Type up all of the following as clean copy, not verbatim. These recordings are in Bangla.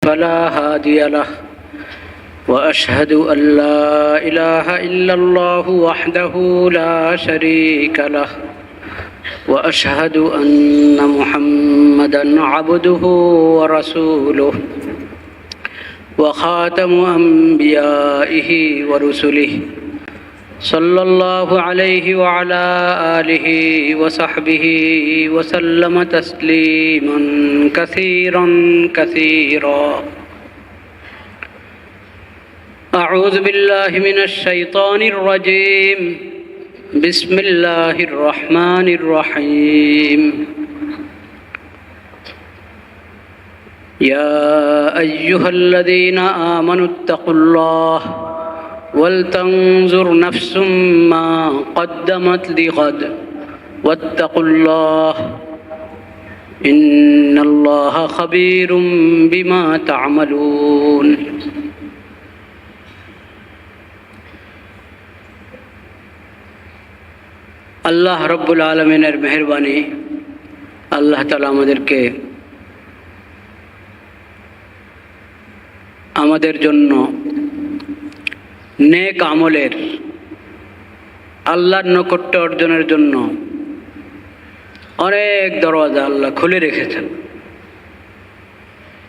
فلا هادي له وأشهد أن لا إله إلا الله وحده لا شريك له وأشهد أن محمدًا عبده ورسوله وخاتم أنبيائه ورسله صلى الله عليه وعلى آله وصحبه وسلم تسليمًا كثيرًا كثيرًا. أعوذ بالله من الشيطان الرجيم. بسم الله الرحمن الرحيم. يا أيها الذين آمنوا اتقوا الله ولتنظر نفس ما قدمت لغد واتقوا الله إن الله خبير بما تعملون. আল্লাহ রব্বুল আলমিনের মেহেরবানি, আল্লাহ তাআলা আমাদেরকে আমাদের জন্য নেক আমলের আল্লাহর নৈকট্য অর্জনের জন্য অনেক দরওয়াজা আল্লাহ খুলে রেখেছেন।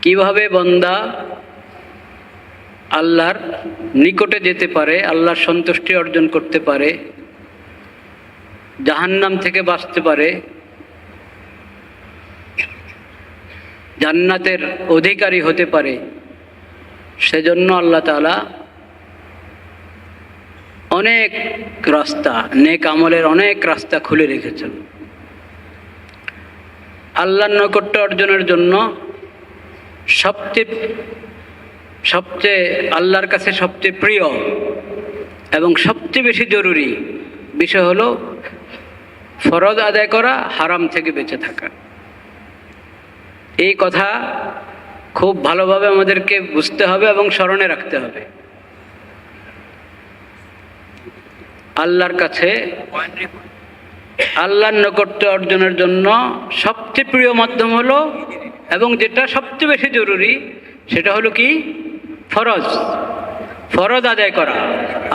কিভাবে বান্দা আল্লাহর নিকটে যেতে পারে, আল্লাহর সন্তুষ্টি অর্জন করতে পারে, জাহান্নাম থেকে বাঁচতে পারে, জান্নাতের অধিকারী হতে পারে, সেজন্য আল্লাহ তাআলা অনেক রাস্তা, নেক আমলের অনেক রাস্তা খুলে রেখেছেন। আল্লাহর নৈকট্য অর্জনের জন্য সবচেয়ে আল্লাহর কাছে সবচেয়ে প্রিয় এবং সবচেয়ে বেশি জরুরি বিষয় হলো ফরজ আদায় করা, হারাম থেকে বেঁচে থাকা। এই কথা খুব ভালোভাবে আমাদেরকে বুঝতে হবে এবং স্মরণে রাখতে হবে। আল্লাহর কাছে আল্লাহর নৈকট্য অর্জনের জন্য সবচেয়ে প্রিয় মাধ্যম হলো এবং যেটা সবচেয়ে বেশি জরুরি সেটা হলো কি? ফরজ। ফরজ আদায় করা,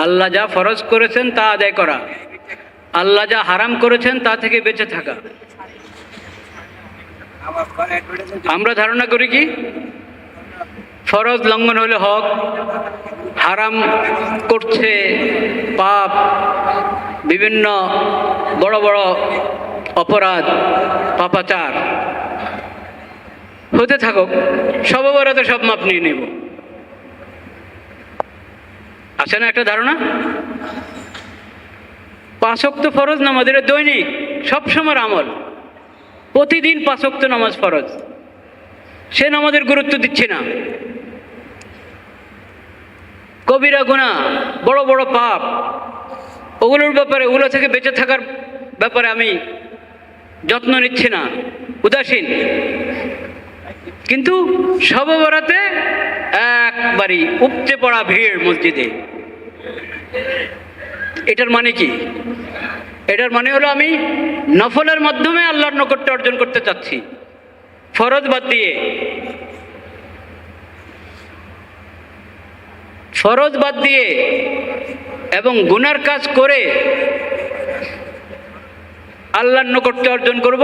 আল্লাহ যা ফরজ করেছেন তা আদায় করা, আল্লাহ যা হারাম করেছেন তা থেকে বেঁচে থাকা। আমরা ধারণা করি কি ফরজ লঙ্ঘন হলে হক, হারাম করছে পাপ, বিভিন্ন বড় বড় অপরাধ পাপাচার হতে থাকুক, সব বরাতে সব মাপ নিয়ে নেব। আছে না একটা ধারণা? 5 ওয়াক্ত ফরজ নামাজ, এটা দৈনিক সবসময় আমল, প্রতিদিন 5 ওয়াক্ত নামাজ ফরজ, সে নামাজের গুরুত্ব দিচ্ছে না। কবিরা গুনাহ, বড় বড় পাপ, ওগুলোর ব্যাপারে, ওগুলো থেকে বেঁচে থাকার ব্যাপারে আমি যত্ন নিচ্ছি না, উদাসীন। কিন্তু সব বরাতে একবারই উপচে পড়া ভিড় মসজিদে। এটার মানে কি? এটার মানে হলো আমি নফলের মাধ্যমে আল্লাহর নৈকট্য অর্জন করতে চাচ্ছি, ফরজ বাদ দিয়ে। ফরজ বাদ দিয়ে এবং গুনার কাজ করে আল্লাহর নৈকট্য অর্জন করব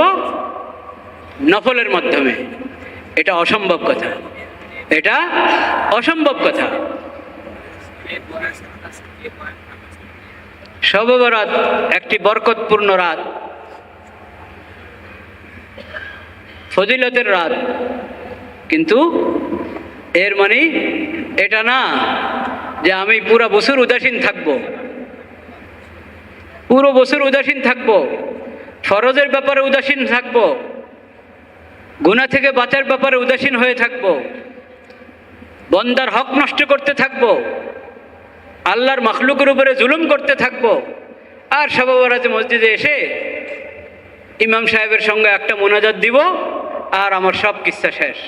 নফলের মাধ্যমে। এটা অসম্ভব কথা, এটা অসম্ভব কথা। শবে বরাত একটি বরকতপূর্ণ রাত, ফজিলতের রাত, কিন্তু এর মানে এটা না যে আমি পুরো বছর উদাসীন থাকব, পুরো বছর উদাসীন থাকব, ফরজের ব্যাপারে উদাসীন থাকব, গুনাহ থেকে বাঁচার ব্যাপারে উদাসীন হয়ে থাকব, বান্দার হক নষ্ট করতে থাকব, আল্লাহর মাখলুকের উপরে জুলুম করতে থাকব, আর শবে বরাতে মসজিদে এসে ইমাম সাহেবের সঙ্গে একটা মোনাজাত দিব আর আমার সব কিচ্ছা শেষ।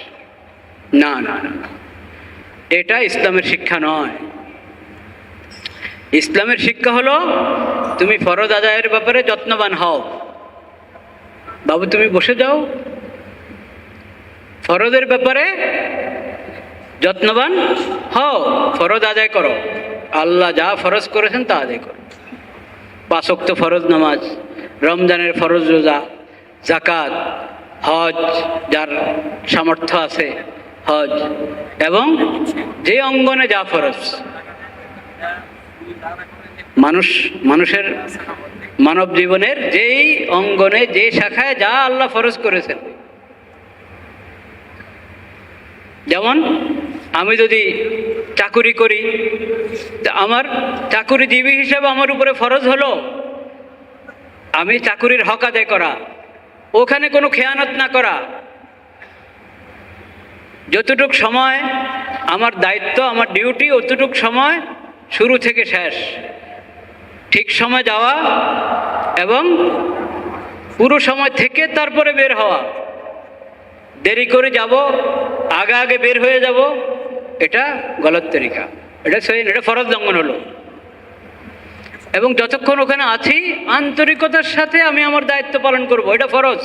না না না, এটা ইসলামের শিক্ষা নয়। ইসলামের শিক্ষা হলো তুমি ফরজ আদায়ের ব্যাপারে যত্নবান হও। বাবু তুমি বসে যাও, ফরজের ব্যাপারে যত্নবান হও, ফরজ আদায় করো, আল্লাহ যা ফরজ করেছেন তা আদায় করো। 5 ওয়াক্ত ফরজ নামাজ, রমজানের ফরজ রোজা, যাকাত, হজ যার সামর্থ্য আছে হজ, এবং যে অঙ্গনে যা ফরজ, মানুষের মানব জীবনের যেই অঙ্গনে যে শাখায় যা আল্লাহ ফরজ করেছেন। যেমন আমি যদি চাকুরি করি, আমার চাকুরিজীবী হিসেবে আমার উপরে ফরজ হলো আমি চাকুরির হক আদায় করা, ওখানে কোনো খেয়ানত না করা। যতটুক সময় আমার দায়িত্ব, আমার ডিউটি, অতটুক সময় শুরু থেকে শেষ ঠিক সময় যাওয়া এবং পুরো সময় থেকে তারপরে বের হওয়া। দেরি করে যাব, আগে আগে বের হয়ে যাব, এটা গলত তরিকা, এটা ফরজ লঙ্ঘন হলো। এবং যতক্ষণ ওখানে আছি আন্তরিকতার সাথে আমি আমার দায়িত্ব পালন করব, এটা ফরজ।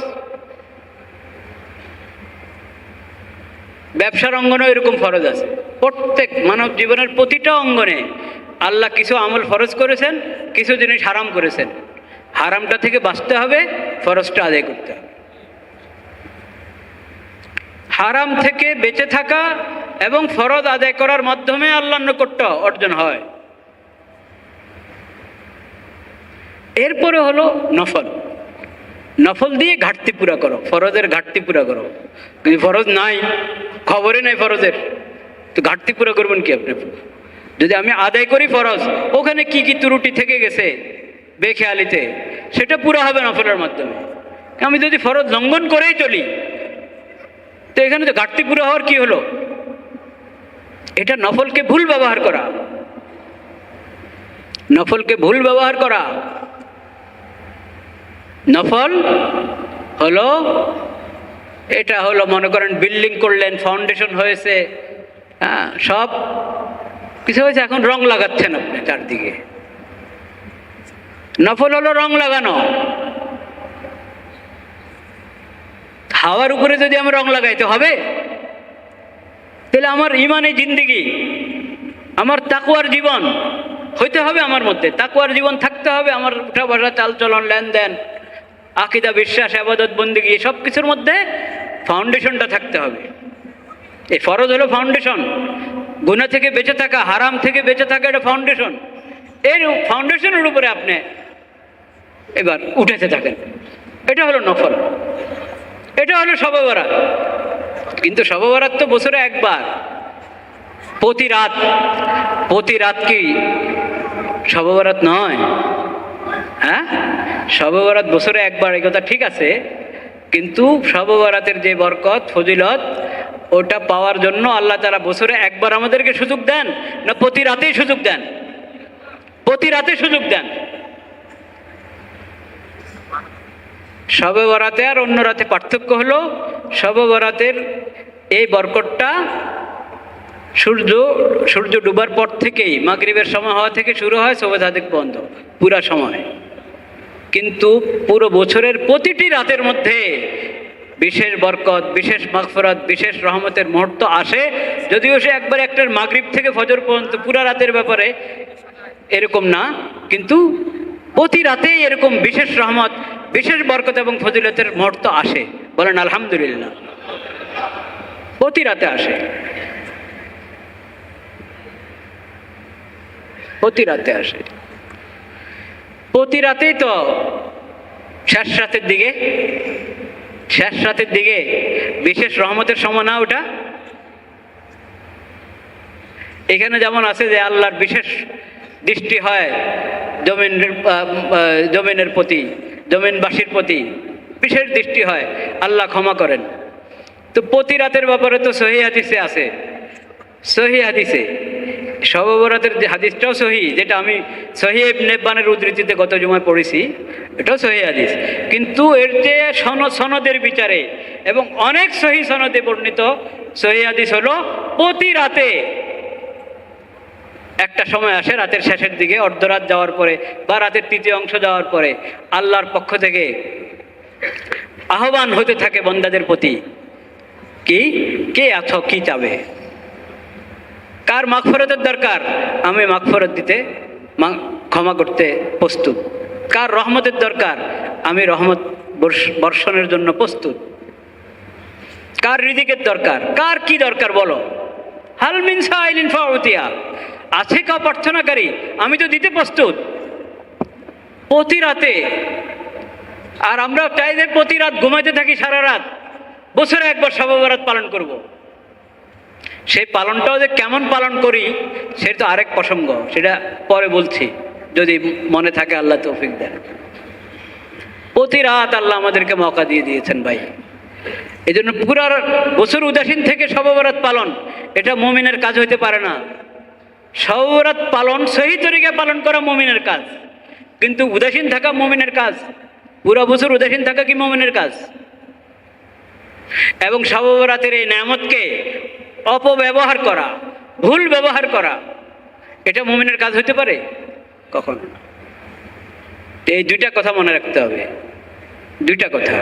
ব্যবসার অঙ্গনেও এরকম ফরজ আছে। প্রত্যেক মানব জীবনের প্রতিটা অঙ্গনে আল্লাহ কিছু আমল ফরজ করেছেন, কিছু জিনিস হারাম করেছেন। হারামটা থেকে বাঁচতে হবে, ফরজটা আদায় করতে হবে। হারাম থেকে বেঁচে থাকা এবং ফরজ আদায় করার মাধ্যমে আল্লাহর নৈকট্য অর্জন হয়। এরপরে হলো নফল। নফল দিয়ে ঘাটতি পুরা করো, ফরজের ঘাটতি পুরা করো। কিন্তু ফরজ নাই, খবরে নাই ফরজের, তো ঘাটতি পুরা করবেন কি আপনি? যদি আমি আদায় করি ফরজ, ওখানে কি কি ত্রুটি থেকে গেছে বেখেয়ালিতে, সেটা পুরা হবে নফলের মাধ্যমে। আমি যদি ফরজ লঙ্ঘন করেই চলি, তো এখানে তো ঘাটতি পুরা হওয়ার কি হলো? এটা নফলকে ভুল ব্যবহার করা, নফলকে ভুল ব্যবহার করা। নফল হলো, এটা হলো মনে করেন বিল্ডিং করলেন, ফাউন্ডেশন হয়েছে, হ্যাঁ সব কিছু হয়েছে, এখন রং লাগাচ্ছেন আপনি চারদিকে। নফল হলো রং লাগানো। হাওয়ার উপরে যদি আমি রং লাগাইতে হবে, তাহলে আমার ইমানে জিন্দিগি, আমার তাকওয়ার জীবন হইতে হবে, আমার মধ্যে তাকওয়ার জীবন থাকতে হবে। আমার উঠা বসা, চালচলন, লেনদেন, আকীদা, বিশ্বাস, ইবাদত, বন্দেগী, সব কিছুর মধ্যে ফাউন্ডেশনটা থাকতে হবে। এই ফরজ হলো ফাউন্ডেশন। গুনাহ থেকে বেঁচে থাকা, হারাম থেকে বেঁচে থাকা, এটা ফাউন্ডেশন। এই ফাউন্ডেশনের উপরে আপনি এবার উঠেতে থাকেন, এটা হলো নফল। এটা হলো শবে বরাত। কিন্তু শবে বরাত তো বছরে একবার, প্রতি রাত কি শবে বরাত নয়? হ্যাঁ, শবে বরাত বছরে একবার, এই কথা ঠিক আছে। কিন্তু শবে বরাতের যে বরকত, ফজিলত, ওটা পাওয়ার জন্য আল্লাহ তাআলা বছরে একবার আমাদেরকে সুযোগ দেন, না প্রতি রাতেই সুযোগ দেন? প্রতি রাতে সুযোগ দেন। শবে বরাতে আর অন্য রাতে পার্থক্য হলো, শবে বরাতের এই বরকতটা সূর্য ডুবার পর থেকেই, মাগরিবের সময় হওয়া থেকে শুরু হয়, শবে সাদেক পর্যন্ত পুরা সময়। কিন্তু পুরো বছরের প্রতিটি রাতের মধ্যে বিশেষ বরকত, বিশেষ মাগফিরাত, বিশেষ রহমতের মুহূর্ত আসে। যদিও সে একবার একটার মাগরিব থেকে ফজর পর্যন্ত পুরা রাতের ব্যাপারে এরকম না, কিন্তু প্রতি রাতেই এরকম বিশেষ রহমত, বিশেষ বরকত এবং ফজিলতের মুহূর্ত আসে। বলেন আলহামদুলিল্লাহ। প্রতি রাতে আসে, প্রতি রাতে আসে। প্রতি রাতেই তো শেষ রাতের দিকে বিশেষ রহমতের সময় না ওটা? এখানে যেমন আছে যে আল্লাহর বিশেষ দৃষ্টি হয় জমিনের প্রতি, জমিনবাসীর প্রতি বিশেষ দৃষ্টি হয়, আল্লাহ ক্ষমা করেন। তো প্রতি রাতের ব্যাপারে তো সহিহ হাদিসে আছে, সহিহ হাদিসে শবে বরাতের যে হাদিসটাও সহিহ, যেটা আমি সহিহ ইবনে হিব্বানের উদ্ধৃতিতে গত জুমায় পড়েছি, এটাও সহিহ হাদিস। কিন্তু এর যে সনদের বিচারে এবং অনেক সহিহ সনদে বর্ণিত সহিহ হাদিস হলো, প্রতি রাতে একটা সময় আসে, রাতের শেষের দিকে, অর্ধরাত যাওয়ার পরে বা রাতের তৃতীয় অংশ যাওয়ার পরে আল্লাহর পক্ষ থেকে আহ্বান হতে থাকে বন্দাদের প্রতি, কি কে আছো, কি চাবে? কার মাগফিরাতের দরকার, আমি মাগফিরাত দিতে ক্ষমা করতে প্রস্তুত। কার রহমতের দরকার, আমি রহমত বর্ষণের জন্য প্রস্তুত। কার রিজিকের দরকার, কার কি দরকার বলো। হাল মিন সাইলিন ফাউতিয়া, আছে কেউ প্রার্থনাকারী, আমি তো দিতে প্রস্তুত প্রতি রাতে। আর আমরা চাই যে প্রতি রাত ঘুমাইতে থাকি সারা রাত, বছরে একবার শবে বরাত পালন করব। সেই পালনটাও যে কেমন পালন করি সেটা তো আরেক প্রসঙ্গ, সেটা পরে বলছি যদি মনে থাকে, আল্লাহ তৌফিক দেন। প্রতি রাত আল্লাহ আমাদেরকে মৌকা দিয়ে দিয়েছেন ভাই। এই জন্য পুরা বছর উদাসীন থেকে শবে বরাত পালন, এটা মুমিনের কাজ হইতে পারে না। শবে বরাত পালন সহি তরিকায় পালন করা মুমিনের কাজ, কিন্তু উদাসীন থাকা মুমিনের কাজ। পুরা বছর উদাসীন থাকা কি মুমিনের কাজ? এবং শবে বরাতের এই নেয়ামতকে অপব্যবহার করা, ভুল ব্যবহার করা, এটা মুমিনের কাজ হইতে পারে কখন? এই দুইটা কথা মনে রাখতে হবে, দুইটা কথা।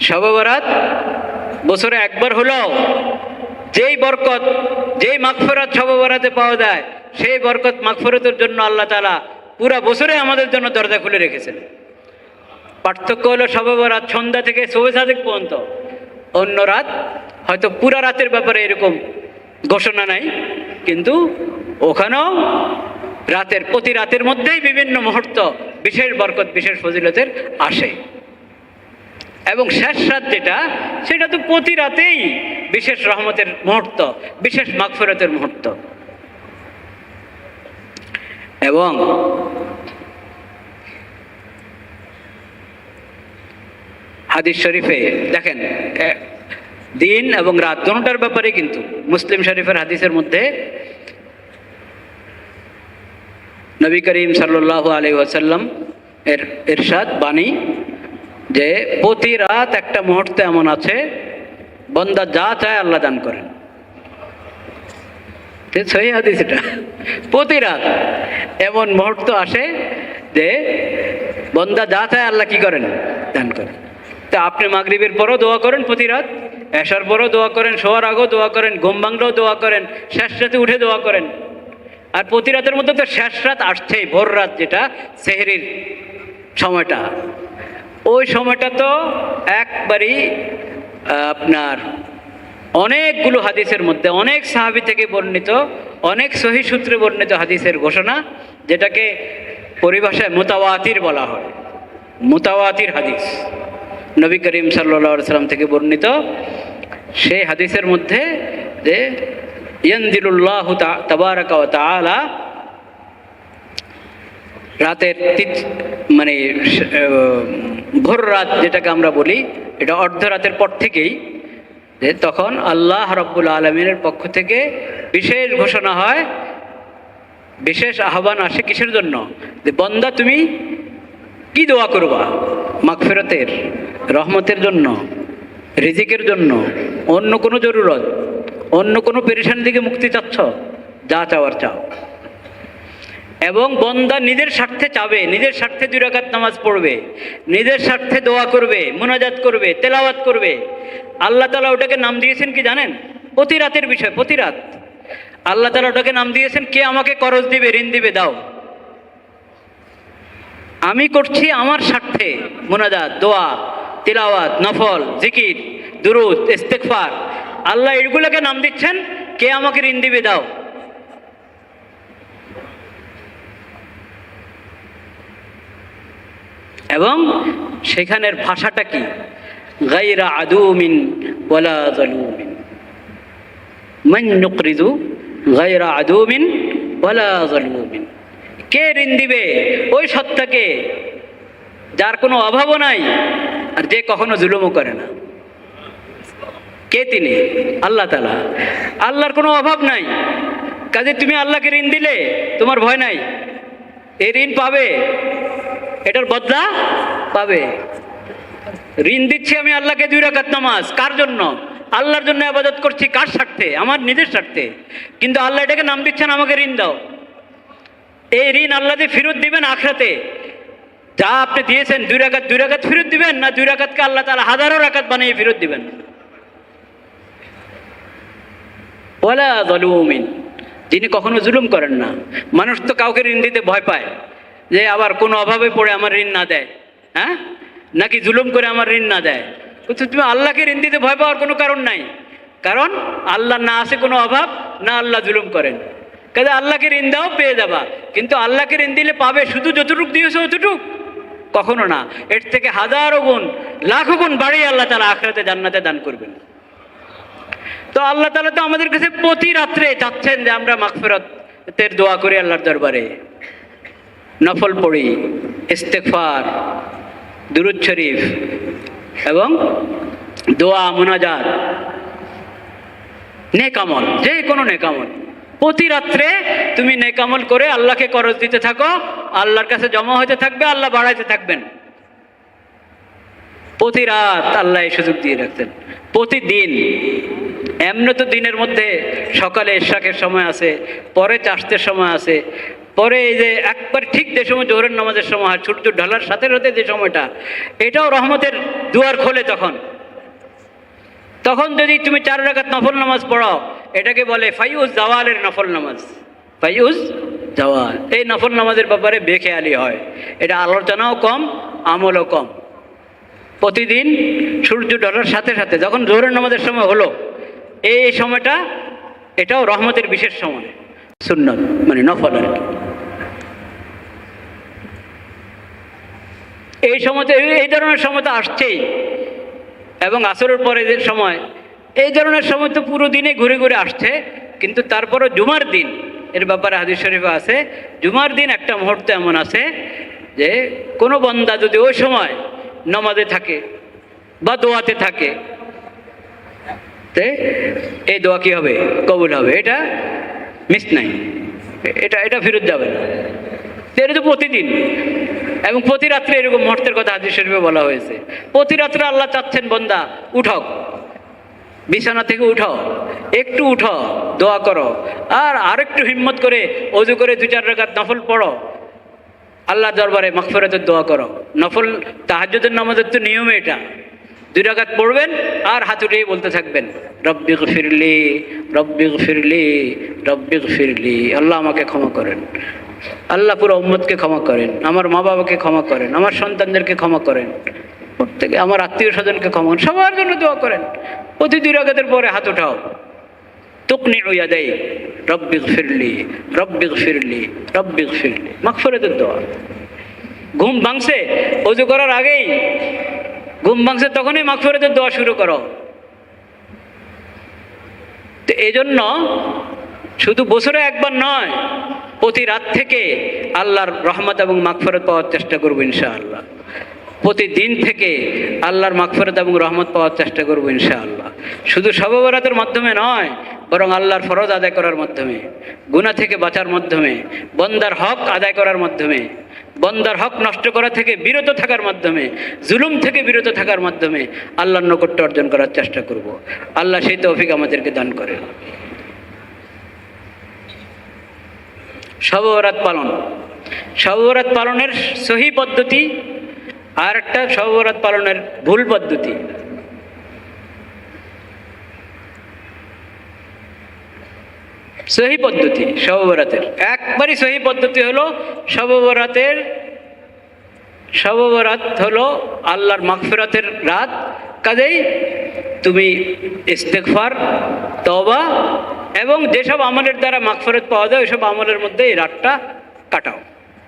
শবে বরাত বছরে একবার হলেও যেই বরকত, যেই মাগফিরাত শবে বরাতে পাওয়া যায়, সেই বরকত মাগফিরাতের জন্য আল্লাহ তাআলা পুরা বছরে আমাদের জন্য দরজা খুলে রেখেছেন। পার্থক্য হলো শবে বরাত সন্ধ্যা থেকে শবে সাদেক পর্যন্ত, অন্য রাত হয়তো পুরা রাতের ব্যাপারে এরকম ঘোষণা নাই, কিন্তু ওখানেও রাতের প্রতি রাতের মধ্যেই বিভিন্ন মুহূর্ত বিশেষ বরকত, বিশেষ ফজিলতের আসে। এবং শেষ রাত যেটা, সেটা তো প্রতি রাতেই বিশেষ রহমতের মুহূর্ত, বিশেষ মাগফিরাতের মুহূর্ত। এবং হাদিস শরীফে দেখেন, দিন এবং রাত দুটোটার ব্যাপারে কিন্তু মুসলিম শরীফের হাদিসের মধ্যে নবী করিম সাল্লাল্লাহু আলাইহি ওয়াসাল্লাম এর ইরশাদ বাণী যে প্রতি রাত একটা মুহূর্তে এমন আছে, বান্দা যা চায় আল্লাহ দান করেন। সহি হাদিস এটা। প্রতি রাত এমন মুহূর্ত আসে যে বান্দা যা চায় আল্লাহ কি করেন, দান করেন। তা আপনি মাগরিবের পরও দোয়া করেন প্রতি রাত, এশার পরও দোয়া করেন, শোয়ার আগেও দোয়া করেন, ঘুম ভাঙলেও দোয়া করেন, শেষ রাতে উঠে দোয়া করেন। আর প্রতি রাতের মধ্যে তো শেষ রাত আসছেই, ভোর রাত, যেটা সেহরির সময়টা। ওই সময়টা তো একবারই আপনার অনেকগুলো হাদিসের মধ্যে, অনেক সাহাবী থেকে বর্ণিত, অনেক সহি সূত্রে বর্ণিত হাদিসের ঘোষণা, যেটাকে পরিভাষায় মুতাওয়াতির বলা হয়। মুতাওয়াতির হাদিস নবী করিম সাল্লাল্লাহু আলাইহি সাল্লাম থেকে বর্ণিত। সেই হাদিসের মধ্যে যে ইয়ানজিলুল্লাহু তাবারাকা ওয়া তাআলা, রাতের মানে ভোর রাত যেটাকে আমরা বলি, এটা অর্ধরাতের পর থেকেই, যে তখন আল্লাহ রাব্বুল আলামিনের পক্ষ থেকে বিশেষ ঘোষণা হয়, বিশেষ আহ্বান আসে। কিসের জন্য? যে বান্দা তুমি কি দোয়া করবা? মাগফিরাতের, রহমতের জন্য, রিজিকের জন্য, অন্য কোনো জরুরত, অন্য কোনো পেরেশানি থেকে মুক্তি চাচ্ছ, যা চাওয়ার চাও। এবং বান্দা নিজের স্বার্থে চাবে, নিজের স্বার্থে 2 রাকাত নামাজ পড়বে, নিজের স্বার্থে দোয়া করবে, মুনাজাত করবে, তেলাওয়াত করবে। আল্লাহ তাআলা ওটাকে নাম দিয়েছেন কি জানেন? প্রতি রাতের বিষয়। প্রতি রাত আল্লাহ তাআলা ওটাকে নাম দিয়েছেন, কে আমাকে করজ দিবে, ঋণ দিবে, দাও। আমি করছি আমার স্বার্থে মুনাজাত, দোয়া, তিলাওয়াত, নফল, জিকির, দুরুদ, ইস্তেগফার। আল্লাহ এগুলোকে নাম দিচ্ছেন, কে আমাকে ঋণ দিবে, দাও। এবং সেখানের ভাষাটা কি? গায়রা আদুমিন ওয়ালা যালুমিন, মান নুকরিদু গায়রা আদুমিন ওয়ালা যালুমিন। কে ঋণ দিবে? ওই সত্তাকে যার কোনো অভাবও নাই আর যে কখনো জুলুমও করে না। কে তিনি? আল্লাহ তাআলা। আল্লাহর কোনো অভাব নাই, কাজে তুমি আল্লাহকে ঋণ দিলে তোমার ভয় নাই, এই ঋণ পাবে, এটার বদলা পাবে। ঋণ দিচ্ছি আমি আল্লাহকে 2 রাকাত নামাজ, কার জন্য? আল্লাহর জন্য ইবাদত করছি। কার স্বার্থে? আমার নিজের স্বার্থে। কিন্তু আল্লাহ এটাকে নাম দিচ্ছেন, আমাকে ঋণ দাও। এই ঋণ আল্লাহ যে ফেরত দিবেন আখিরাতে, যা আপনি দিয়েছেন 2 রাকাত ফেরত দিবেন, না 2 রাকাতকে আল্লাহ তাআলা হাজারো রাকাত বানিয়ে ফেরত দিবেন। ওয়ালা যালুমিন, যিনি কখনো জুলুম করেন না। মানুষ তো কাউকে ঋণ দিতে ভয় পায়, যে আবার কোনো অভাবে পড়ে আমার ঋণ না দেয়, হ্যাঁ, নাকি জুলুম করে আমার ঋণ না দেয়। কিন্তু তুমি আল্লাহকে ঋণ দিতে ভয় পাওয়ার কোনো কারণ নাই, কারণ আল্লাহ না আছে কোনো অভাব, না আল্লাহ জুলুম করেন। কাজে আল্লাহকে ঋণ দাও, পেয়ে যাবা। কিন্তু আল্লাহকে ঋণ দিলে পাবে শুধু যতটুক দিয়েছো অতটুক? কখনো না। এর থেকে হাজারো গুণ, লাখো গুণ বাড়িয়ে আল্লাহ তাআলা আখিরাতে জান্নাতে দান করবেন। তো আল্লাহ তাআলা তো আমাদের কাছে প্রতি রাত্রে চাচ্ছেন যে আমরা মাগফিরাতের দোয়া করি আল্লাহর দরবারে, নফল পড়ি, ইস্তেগফার, দুরূদ শরীফ এবং দোয়া, মুনাজাত, নেক আমল, যে কোনো নেক আমল। প্রতি রাত্রে তুমি নেক আমল করে আল্লাহকে করজ দিতে থাকো, আল্লাহর কাছে জমা হতে থাকবে, আল্লাহ বাড়াইতে থাকবেন। প্রতি রাত আল্লাহ এই সুযোগ দিয়ে রাখতেন। প্রতিদিন এমনি তো দিনের মধ্যে সকালে ইশরাকের সময় আছে, পরে চাষতের সময় আছে, পরে এই যে একবার ঠিক যে সময় জোহরের নামাজের সময় হয়, সূর্য ঢালার সাথে সাথে যে সময়টা, এটাও রহমতের দুয়ার খোলে। তখন যদি তুমি 4 রাকাত নফল নামাজ পড়ো, এটাকে বলে ফাইউজ জাওয়ালের নফল নামাজ। ফাইউজ জাওয়াল, এই নফল নামাজের ব্যাপারে বেখেয়ালি হয়, এটা আলোচনাও কম, আমলও কম। প্রতিদিন সূর্য ঢলার সাথে সাথে যখন জোহরের নামাজের সময় হলো, এই সময়টা, এটাও রহমতের বিশেষ সময়, সুন্নত মানে নফল আর কি। এই সময়তে, এই ধরনের সময় তো আসছেই, এবং আসরের পরে যে সময়, এই ধরনের সময় তো পুরো দিনে ঘুরে ঘুরে আসছে। কিন্তু তারপরও জুমার দিন, এর ব্যাপারে হাদিস শরীফে আছে, জুমার দিন একটা মুহূর্ত এমন আছে যে কোনো বান্দা যদি ওই সময় নামাজে থাকে বা দোয়াতে থাকে, এই দোয়া কি হবে? কবুল হবে, এটা মিস নাই, এটা ফেরত যাবে না। এটা তো প্রতিদিন এবং প্রতি রাত্রে এরকম মুহূর্তের কথা হাদিস শরীফে বলা হয়েছে। প্রতি রাত্রে আল্লাহ চাচ্ছেন বান্দা উঠাও, বিছানা থেকে উঠাও, একটু উঠো, দোয়া করো, আর আরেকটু হিম্মত করে ওযু করে 2-4 রাকাত নফল পড়ো, আল্লাহ দরবারে মাগফিরাতের দোয়া করো। নফল তাহাজ্জুদের নামাজের তো নিয়মে এটা, 2 রাকাত পড়বেন আর হাত উঠিয়ে বলতে থাকবেন, রব্বিগফিরলি রব্বিগফিরলি রব্বিগফিরলি, আল্লাহ আমাকে ক্ষমা করেন, আল্লাহ পুরো উম্মতকে ক্ষমা করেন, আমার মা বাবাকে ক্ষমা করেন, আমার সন্তানদেরকে ক্ষমা করেন, প্রত্যেকে আমার আত্মীয় স্বজনকে ক্ষমা করেন, সবার জন্য দোয়া করেন। প্রতি 2 রাকাতের পরে হাত উঠাও, তুকনিউ ইয়াদাই রব্বিগফিরলি রব্বিগফিরলি রব্বিগফিরলি, মাগফিরাতের দোয়া। ঘুম ভাঙছে, ওযু করার আগেই ঘুম ভাঙছে, তখনই মাগফিরাতের দোয়া শুরু করো। তো এই জন্য শুধু বছরে একবার নয়, প্রতি রাত থেকে আল্লাহর রহমত এবং মাগফিরাত পাওয়ার চেষ্টা করবো ইনশাআল্লাহ। প্রতিদিন থেকে আল্লাহর মাগফিরাত এবং রহমত পাওয়ার চেষ্টা করবো ইনশাআল্লাহ। শুধু শবে বরাতের মাধ্যমে নয়, বরং আল্লাহর ফরজ আদায় করার মাধ্যমে, গুনাহ থেকে বাঁচার মাধ্যমে, বন্দার হক আদায় করার মাধ্যমে, বন্দার হক নষ্ট করা থেকে বিরত থাকার মাধ্যমে, জুলুম থেকে বিরত থাকার মাধ্যমে আল্লাহর নৈকট্য অর্জন করার চেষ্টা করব। আল্লাহ সেই তৌফিক আমাদেরকে দান করেন। শবে বরাত পালন, শবে বরাত পালনের সহি পদ্ধতি আর একটা শবে বরাত পালনের ভুল পদ্ধতি। সহি পদ্ধতি শবে বরাতের, একবারই সহি পদ্ধতি হলো শবে বরাত হলো আল্লাহর মাগফিরাতের রাত। কাজেই তুমি ইস্তেগফার, তওবা এবং যেসব আমলের দ্বারা মাগফিরাত পাওয়া যায় ওইসব আমলের মধ্যে এই রাতটা কাটাও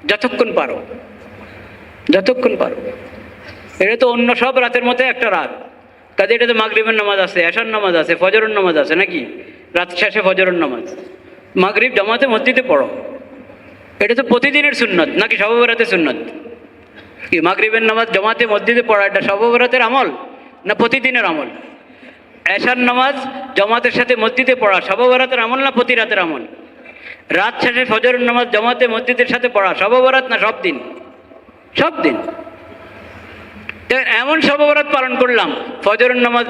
যতক্ষণ পারো, যতক্ষণ পারো। এটা তো অন্য সব রাতের মধ্যে একটা রাত। কাজে এটাতে মাগরিবের নামাজ আছে, এশার নামাজ আছে, ফজরের নামাজ আছে, নাকি রাত শেষে ফজরের নামাজ, মাগরিব জামাতে মসজিদে পড়ো। এটা তো প্রতিদিনের সুন্নত, নাকি শবে বরাতের সুন্নত? কি মাগরিবের নামাজ জামাতে মসজিদে পড়া এটা শবে বরাতের আমল না প্রতিদিনের আমল? এশার নামাজ জামাতের সাথে মসজিদে পড়া শবে বরাতের আমল না প্রতি রাতের আমল? রাত শেষে ফজরের নামাজ জামাতে মসজিদের সাথে পড়া শবে বরাত না সব দিন? সব দিন। এমন শবে বরাত পালন করলাম, ফজরের নামাজ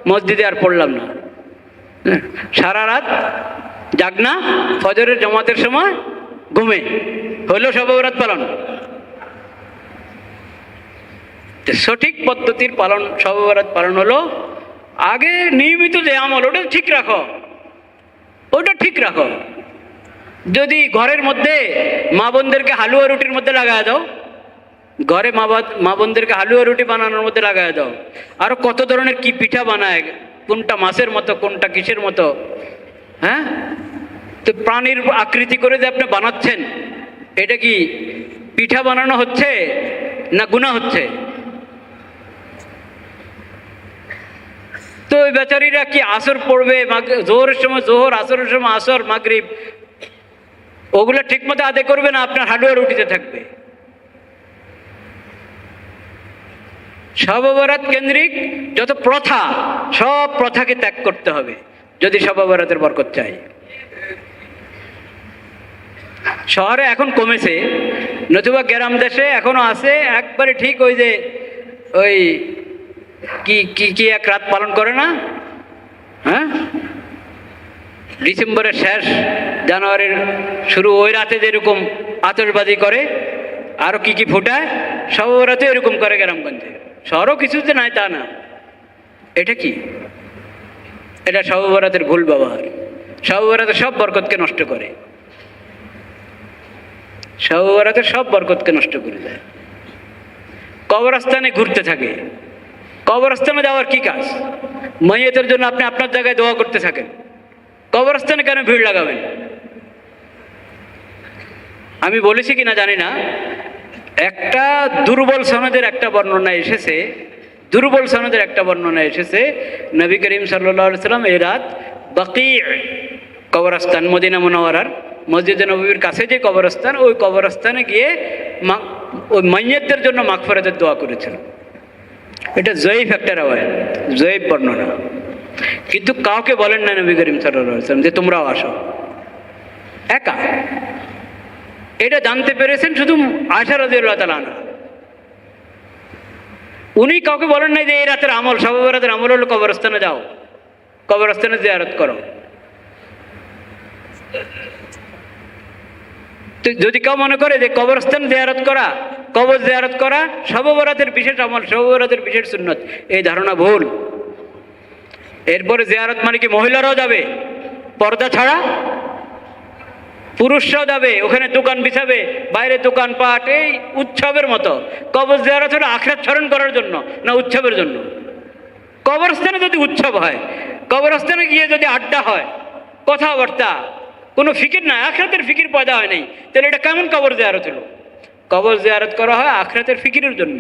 মসজিদে আর পড়লাম না, সারা রাত জাগনা, ফজরের জামাতের সময় ঘুমে, হলো শবে বরাত পালন? সঠিক পদ্ধতির পালন শবে বরাত পালন হলো আগে নিয়মিত যে আমল ওটা ঠিক রাখো, ওটা ঠিক রাখো, যদি ঘরের মধ্যে মা বোনদেরকে হালুয়া রুটির মধ্যে লাগায় দাও, ঘরে মা বোনদেরকে হালুয়া রুটি বানানোর মধ্যে লাগায় দাও, আরো কত ধরনের কি পিঠা বানায়, কোনটা মাছের মতো কোনটা কিসের মতো, হ্যাঁ? তো প্রাণীর আকৃতি করে যে আপনি বানাচ্ছেন, এটা কি পিঠা বানানো হচ্ছে না গুনাহ হচ্ছে? তো ওই বেচারীরা কি আসর পড়বে, জোহরের সময় জোহর, আসরের সময় আসর, মাগরিব, ওগুলো ঠিক মতো আদায় করবে না, আপনার হালুয়া রুটিতে থাকবে। শবে বরাত কেন্দ্রিক যত প্রথা, সব প্রথাকে ত্যাগ করতে হবে যদি শবে বরাতের বরকত চাই। শহরে এখন কমেছে, নতুবা গ্রাম দেশে এখনো আছে একবারে ঠিক ওই যে ওই কি কি কি এক রাত পালন করে না, হ্যাঁ, ডিসেম্বরের শেষ জানুয়ারির শুরু, ওই রাতে যেরকম আতশবাজি করে আরো কি কি ফুটায়, শবে বরাতে এরকম করে গ্রামগঞ্জে। শহরও কিছুতে নাই তা না, এটা কি? এটা শবে বরাতের ভুল ব্যবহার। শবে বরাতে সব বরকতকে নষ্ট করে, শবে বরাতে সব বরকতকে নষ্ট করে দেয়। কবরস্থানে ঘুরতে থাকে, কবরস্থানে যাওয়ার কি কাজ? মাইয়াতের জন্য আপনি আপনার জায়গায় দোয়া করতে থাকেন, কবরস্থানে কেন ভিড় লাগাবেন? আমি বলেছি কিনা জানি না, একটা দুর্বল সনদের একটা বর্ণনা এসেছে, দুর্বল সনদের একটা বর্ণনা এসেছে, নবী করিম সাল্লাল্লাহু আলাইহি সাল্লাম এই রাত বাকি কবরস্থান, মদিনা মুনাওয়ারার মসজিদে নববীর কাছে যে কবরস্থান, ওই কবরস্থানে গিয়ে ওই মাইয়াতদের জন্য মাগফিরাতের দোয়া করেছেন। এটা জয়ীফ একটা রাওয়ায়াত, জয়ীফ বর্ণনা, কিন্তু কাউকে বলেন না নবী করিম সাল্লাল্লাহু আলাইহি সাল্লাম যে তোমরাও আসো, একা। এটা জানতে পেরেছেন শুধু আয়েশা রাদিয়াল্লাহু তাআলা আনহা। উনি কাউকে বলেন নাই যে এই রাতের আমল, শবে বরাতের আমল হলো কবরস্থানে যাও, কবরস্থানে জিয়ারত করো। তো যদি কেউ মনে করে যে কবরস্থান জিয়ারত করা, কবর জিয়ারত করা শবে বরাতের বিশেষ আমল, শবে বরাতের বিশেষ সুন্নত, এই ধারণা ভুল। এরপরে জিয়ারত মানে কি মহিলারাও যাবে পর্দা ছাড়া, পুরুষরাও যাবে, ওখানে দোকান বিছাবে, বাইরে দোকানপাট, এই উৎসবের মতো। কবর জিয়ারত হলো আখিরাত স্মরণ করার জন্য না উৎসবের জন্য? কবরস্থানে যদি উৎসব হয়, কবরস্থানে গিয়ে যদি আড্ডা হয়, কথাবার্তা, কোনো ফিকির নাই, আখিরাতের ফিকির পয়দা হয় নাই, তাহলে এটা কেমন কবর জিয়ারত হলো? কবর জিয়ারত করা হয় আখিরাতের ফিকিরের জন্য,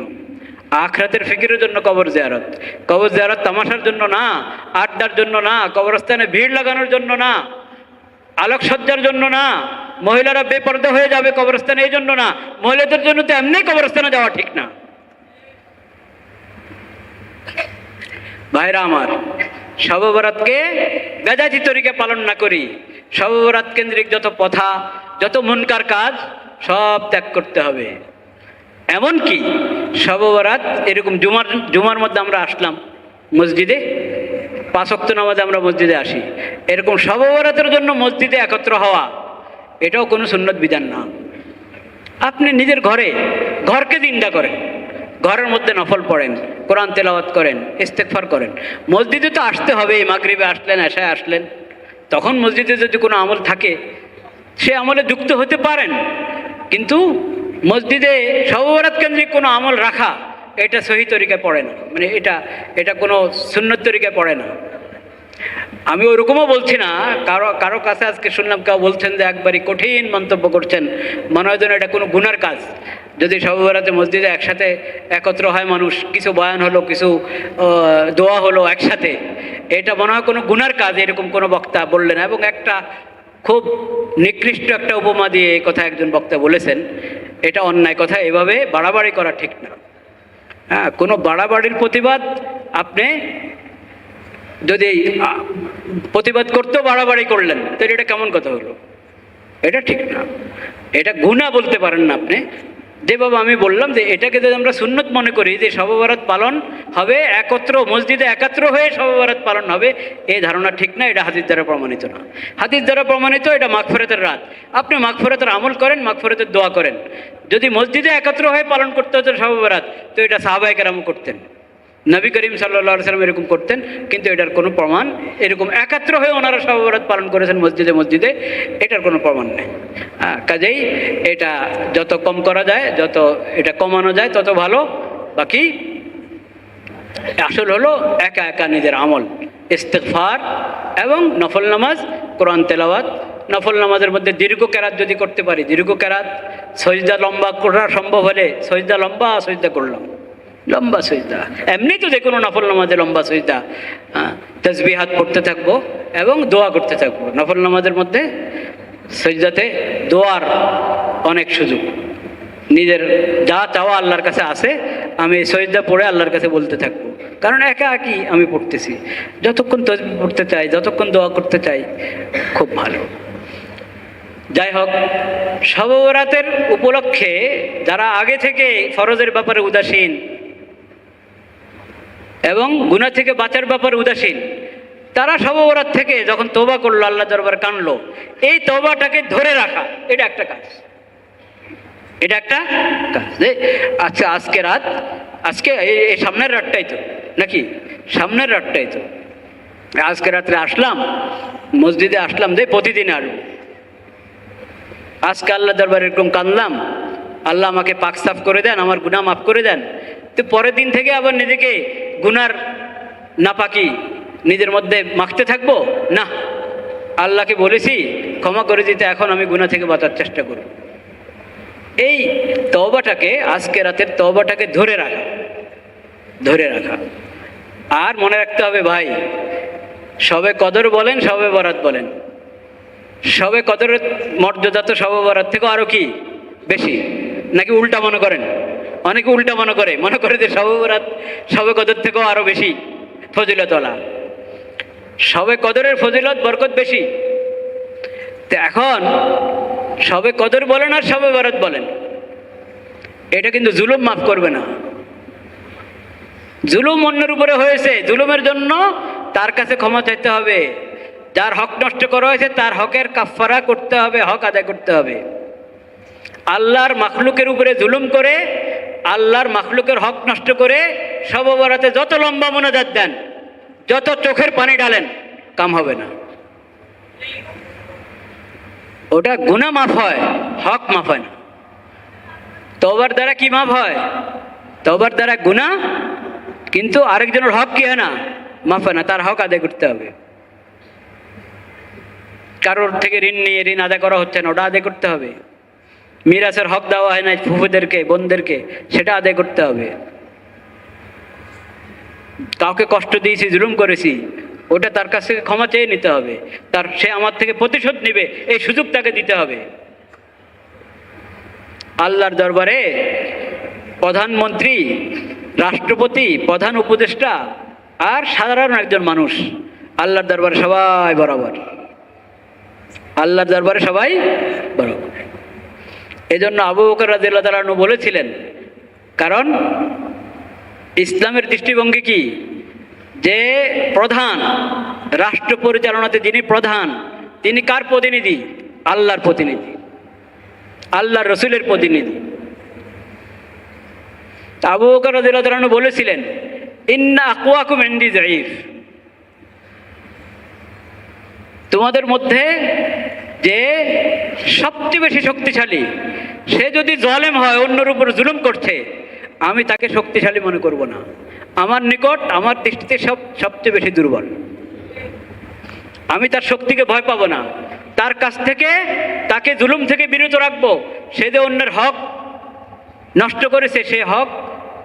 আখিরাতের ফিকিরের জন্য কবর জিয়ারত। কবর জিয়ারত তামাশার জন্য না, আড্ডার জন্য না, কবরস্থানে ভিড় লাগানোর জন্য না, আলোকসজ্জার জন্য না, মহিলারা বেপর্দা হয়ে যাবে কবরস্থানে এই জন্য না। মহিলাদের জন্য তো এমনি কবরস্থানে যাওয়া ঠিক না। ভাইরা আমার, শবে বরাতকে বেদাতি তরিকা পালন না করি, শবে বরাত কেন্দ্রিক যত প্রথা, যত মুনকার কাজ সব ত্যাগ করতে হবে। এমনকি শবে বরাত এরকম জুমার মধ্যে আমরা আসলাম মসজিদে, 5 ওয়াক্ত নামাজে আমরা মসজিদে আসি, এরকম শবে বরাতের জন্য মসজিদে একত্র হওয়া এটাও কোনো সুন্নত বিধান না। আপনি নিজের ঘরকে নিন্দা করেন, ঘরের মধ্যে নফল পড়েন, কোরআন তেলাওয়াত করেন, ইস্তেগফার করেন। মসজিদে তো আসতে হবে, মাগরিবে আসলেন, এশায় আসলেন, তখন মসজিদে যদি কোনো আমল থাকে সে আমলে যুক্ত হতে পারেন, কিন্তু মসজিদে শবে বরাত কেন্দ্রিক কোনো আমল রাখা এটা সহি তরিকায় পড়ে না, মানে এটা কোনো সুন্নত তরিকায় পড়ে না। আমি ওরকমও বলছি না, কারো কাছে আজকে শুনলাম কেউ বলছেন যে একবারই কঠিন মন্তব্য করছেন, মনে হয় যেন এটা কোনো গুনার কাজ। যদি শবে বরাতে মসজিদে একসাথে একত্র হয় মানুষ, কিছু বয়ান হলো, কিছু দোয়া হলো একসাথে, এটা মনে হয় কোনো গুনার কাজ, এরকম কোনো বক্তা বললেন। এবং একটা খুব নিকৃষ্ট একটা উপমা দিয়ে এই কথা একজন বক্তা বলেছেন, এটা অন্যায় কথা, এভাবে বাড়াবাড়ি করা ঠিক না। হ্যাঁ, কোনো বাড়াবাড়ির প্রতিবাদ, আপনি যদি প্রতিবাদ করতেও বাড়াবাড়ি করলেন তাহলে এটা কেমন কথা হলো? এটা ঠিক না, এটা গুনাহ বলতে পারেন না আপনি। যে বাবা আমি বললাম যে এটাকে যদি আমরা সুন্নত মনে করি যে শবে বরাত পালন হবে একত্র, মসজিদে একাত্র হয়ে শবে বরাত পালন হবে, এই ধারণা ঠিক না, এটা হাদিস দ্বারা প্রমাণিত না। হাদিস দ্বারা প্রমাণিত এটা মাগফিরাতের রাত, আপনি মাগফিরাতের আমল করেন, মাগফিরাতের দোয়া করেন। যদি মসজিদে একত্র হয়ে পালন করতে হতো শবে বরাত, তো এটা সাহাবায়ে কেরাম করতেন, নবী করিম সাল্লাল্লাহু আলাইহি সাল্লাম এরকম করতেন, কিন্তু এটার কোনো প্রমাণ, এরকম একাত্র হয়ে ওনারা শবে বরাত পালন করেছেন মসজিদে মসজিদে, এটার কোনো প্রমাণ নেই। কাজেই এটা যত কম করা যায়, যত এটা কমানো যায় তত ভালো। বাকি আসল হলো একা একা নিজের আমল, ইস্তিগফার এবং নফল নামাজ, কোরআন তেলাওয়াত। নফল নামাজের মধ্যে দীর্ঘ কেরাত যদি করতে পারি, দীর্ঘ কেরাত, সজদা লম্বা করা সম্ভব হলে সজদা লম্বা সজদা করলাম, লম্বা সজদা। এমনি তো যে কোনো নফল নামাজে লম্বা সজদা, তাসবিহাত পড়তে থাকবো এবং দোয়া করতে থাকবো। নফল নামাজের মধ্যে সজদাতে দোয়ার অনেক সুযোগ, নিজের যা চাওয়া আল্লাহর কাছে আছে আমি সজদা পড়ে আল্লাহর কাছে বলতে থাকবো, কারণ একা একই আমি পড়তেছি। যতক্ষণ তাসবিহ পড়তে চাই, যতক্ষণ দোয়া করতে চাই, খুব ভালো। যাই হোক, শবে বরাতের উপলক্ষে যারা আগে থেকে ফরজের ব্যাপারে উদাসীন এবং গুনাহ থেকে বাঁচার ব্যাপারে উদাসীন, তারা শবে বরাত থেকে যখন তওবা করলো, আল্লাহ দরবারে কাঁদলো, এই তওবাটাকে ধরে রাখা, এটা একটা কাজ, এটা একটা কাজ। আচ্ছা, আজকে রাত, আজকে এই সামনের রাতটাই তো, নাকি সামনের রাতটাই তো, আজকে রাত্রে আসলাম মসজিদে, আসলাম যে প্রতিদিন আসবো, আজকে আল্লাহ দরবারে এরকম কাঁদলাম, আল্লাহ আমাকে পাক সাফ করে দেন, আমার গুনাহ মাফ করে দেন। তো পরের দিন থেকে আবার নিজেকে গুনার নাপাকি নিজের মধ্যে মাখতে থাকবো না। আল্লাহকে বলেছি ক্ষমা করে দিতে, এখন আমি গুনাহ থেকে বাঁচার চেষ্টা করব। এই তওবাটাকে, আজকে রাতের তওবাটাকে ধরে রাখা, ধরে রাখা। আর মনে রাখতে হবে ভাই, শবে কদর বলেন, শবে বরাত বলেন, শবে কদরের মর্যাদা তো শবে বরাত থেকে আরো কি বেশি, নাকি উল্টা মনে করেন? অনেকে উল্টা মনে করে যে শবে বরাত শবে কদর থেকেও আরো বেশি ফজিলতওয়ালা। শবে কদরের ফজিলত বরকত বেশি। তো এখন শবে কদর বলেন আর শবে বরাত বলেন, এটা কিন্তু জুলুম মাফ করবে না। জুলুম অন্যের উপরে হয়েছে, জুলুমের জন্য তার কাছে ক্ষমা চাইতে হবে। যার হক নষ্ট করা হয়েছে তার হকের কাফফারা করতে হবে, হক আদায় করতে হবে। আল্লাহর মাখলুকের উপরে জুলুম করে, আল্লাহর মাখলুকের হক নষ্ট করে শবে বরাতে যত লম্বা মোনাজাত দেন, যত চোখের পানি ডালেন, কাম হবে না। ওটা গুনাহ মাফ হয়, হক মাফ হয় না। তওবার দ্বারা কি মাফ হয়? তওবার দ্বারা গুনাহ, কিন্তু আরেকজনের হক কি হয় না, মাফ হয় না। তার হক আদায় করতে হবে। কারোর থেকে ঋণ নিয়ে ঋণ আদায় করা হচ্ছে না, ওটা আদায় করতে হবে। মিরাসের হক দেওয়া হয় না ফুফুদেরকে, বোনদেরকে, সেটা আদায় করতে হবে। কাউকে কষ্ট দিয়েছি, জুলুম করেছি, ওটা তার কাছ থেকে ক্ষমা চেয়ে নিতে হবে। সে আমার থেকে প্রতিশোধ নেবে, এই সুযোগ তাকে দিতে হবে। আল্লাহর দরবারে প্রধানমন্ত্রী, রাষ্ট্রপতি, প্রধান উপদেষ্টা আর সাধারণ একজন মানুষ, আল্লাহর দরবারে সবাই বরাবর, আল্লাহর দরবারে সবাই বরাবর। এজন্য আবু বকর রাদিয়াল্লাহু তাআলা আনহু বলেছিলেন, কারণ ইসলামের দৃষ্টিভঙ্গি কি, যে প্রধান, রাষ্ট্র পরিচালনাতে যিনি প্রধান, তিনি কার প্রতিনিধি? আল্লাহর প্রতিনিধি, আল্লাহর রসুলের প্রতিনিধি। আবু বকর রাদিয়াল্লাহু তাআলা আনহু বলেছিলেন, ইন্না আকওয়াকুম ইনদি যায়ীফ, তোমাদের মধ্যে যে সবচেয়ে বেশি শক্তিশালী, সে যদি জালেম হয়, অন্যের উপর জুলুম করছে, আমি তাকে শক্তিশালী মনে করব না। আমার নিকট, আমার দৃষ্টিতে সবচেয়ে বেশি দুর্বল। আমি তার শক্তিকে ভয় পাবো না। তার কাছ থেকে, তাকে জুলুম থেকে বিরত রাখবো। সে যে অন্যের হক নষ্ট করেছে, সে হক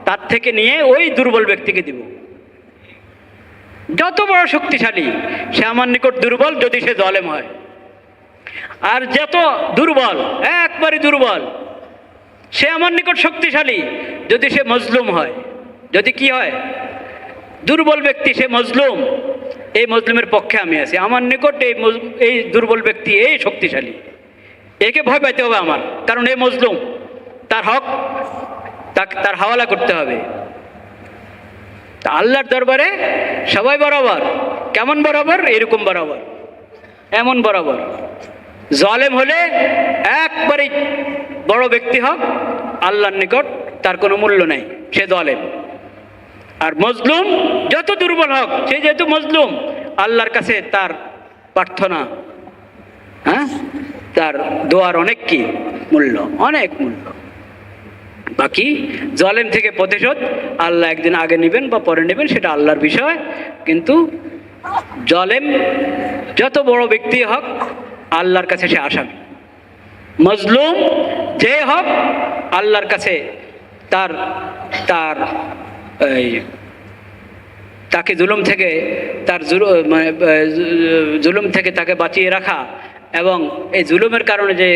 তার থেকে নিয়ে ওই দুর্বল ব্যক্তিকে দিব। যত বড় শক্তিশালী, সে আমার নিকট দুর্বল যদি সে জালেম হয়। আর যত দুর্বল, একবারে দুর্বল, সে আমার নিকট শক্তিশালী যদি সে মজলুম হয়। যদি কি হয়? দুর্বল ব্যক্তি, সে মজলুম, এই মজলুমের পক্ষে আমি আছি। আমার নিকট এই দুর্বল ব্যক্তি এই শক্তিশালী, একে ভয় পাইতে হবে আমার, কারণ এই মজলুম, তার হক তার হাওয়ালা করতে হবে। আল্লাহর দরবারে সবাই বরাবর। কেমন বরাবর? এরকম বরাবর, এমন বরাবর। জালেম হলে একবারেই বড় ব্যক্তি হোক, আল্লাহর নিকট তার কোনো মূল্য নেই, সে জালেম। আর মজলুম যত দুর্বল হোক, সে যেহেতু মজলুম, আল্লাহর কাছে তার প্রার্থনা, তার দোয়ার অনেক কি মূল্য, অনেক মূল্য। বাকি জালেম থেকে প্রতিশোধ আল্লাহ একদিন আগে নেবেন বা পরে নেবেন, সেটা আল্লাহর বিষয়। কিন্তু জালেম যত বড় ব্যক্তি হোক, আল্লাহর কাছে সে আসামি। মজলুম যে হোক, আল্লাহর কাছে তার তার তাকে জুলুম থেকে, তার জুলুম থেকে তাকে বাঁচিয়ে রাখা, এবং এই জুলুমের কারণে যে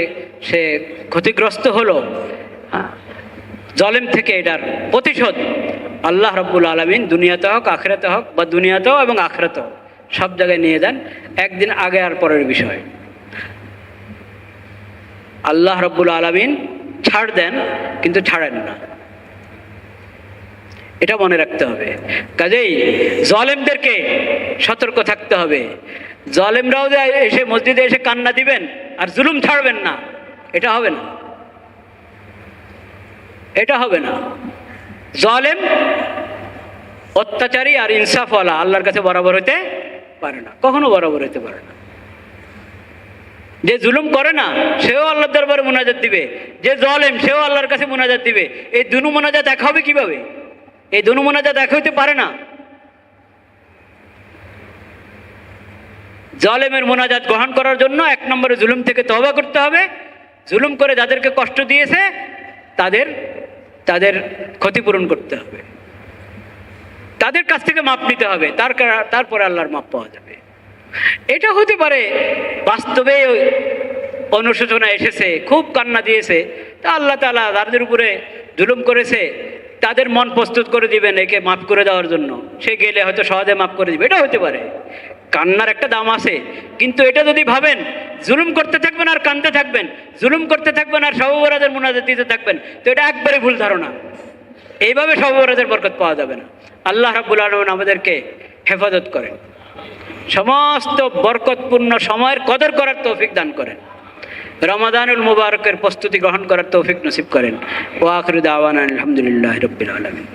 সে ক্ষতিগ্রস্ত হলো, জালেম থেকে, এটার প্রতিশোধ আল্লাহ রাব্বুল আলামিন দুনিয়াতে হোক আখিরাতে হোক, বা দুনিয়াতেও এবং আখিরাতেও সব জায়গায় নিয়ে দেন। একদিন আগে আর পরের বিষয়। আল্লাহ রাব্বুল আলামিন ছাড় দেন কিন্তু ছাড়েন না, এটা মনে রাখতে হবে। কাজেই জালেমদেরকে সতর্ক থাকতে হবে। জালেমরাও যে এসে মসজিদে এসে কান্না দিবেন আর জুলুম ছাড়বেন না, এটা হবে না, এটা হবে না। জালেম অত্যাচারী আর ইনসাফওয়ালা আল্লাহর কাছে বরাবর হতে পারে না, কখনো বরাবর হতে পারে না। যে জুলুম করে না সেও আল্লাহর দরবারে মুনাজাত দিবে, যে জালেম সেও আল্লাহর কাছে মুনাজাত দিবে। এই দুনু মুনাজাত দেখা হবে কিভাবে? এই দুনু মুনাজাত দেখা হইতে পারে না। জালেমের মুনাজাত গ্রহণ করার জন্য 1 নম্বরে জুলুম থেকে তওবা করতে হবে। জুলুম করে যাদেরকে কষ্ট দিয়েছে তাদের ক্ষতিপূরণ করতে হবে, তাদের কাছ থেকে মাপ নিতে হবে, তারপরে আল্লাহর মাপ পাওয়া যাবে। এটা হতে পারে বাস্তবে অনুশোচনা এসেছে, খুব কান্না দিয়েছে, তা আল্লাহ তাআলা যাদের উপরে জুলুম করেছে তাদের মন প্রস্তুত করে দিবেন একে মাফ করে দেওয়ার জন্য। সে গেলে হয়তো সহজে মাফ করে দিবে, এটা হতে পারে। কান্নার একটা দাম আছে, কিন্তু এটা যদি ভাবেন জুলুম করতে থাকবেন আর কাঁদতে থাকবেন, জুলুম করতে থাকবেন আর শবে বরাতের মুনাজাত দিতে থাকবেন, তো এটা একবারে ভুল ধারণা। এইভাবে শবে বরাতের বরকত পাওয়া যাবে না। আল্লাহ রাব্বুল আলামিন আমাদেরকে হেফাজত করেন, সমস্ত বরকতপূর্ণ সময়ের কদর করার তৌফিক দান করেন, রমাদানুল মুবারকের প্রস্তুতি গ্রহণ করার তৌফিক নসিব করেন। ওয়া আখিরু দাওয়ানা আলহামদুলিল্লাহি রাব্বিল আলামিন।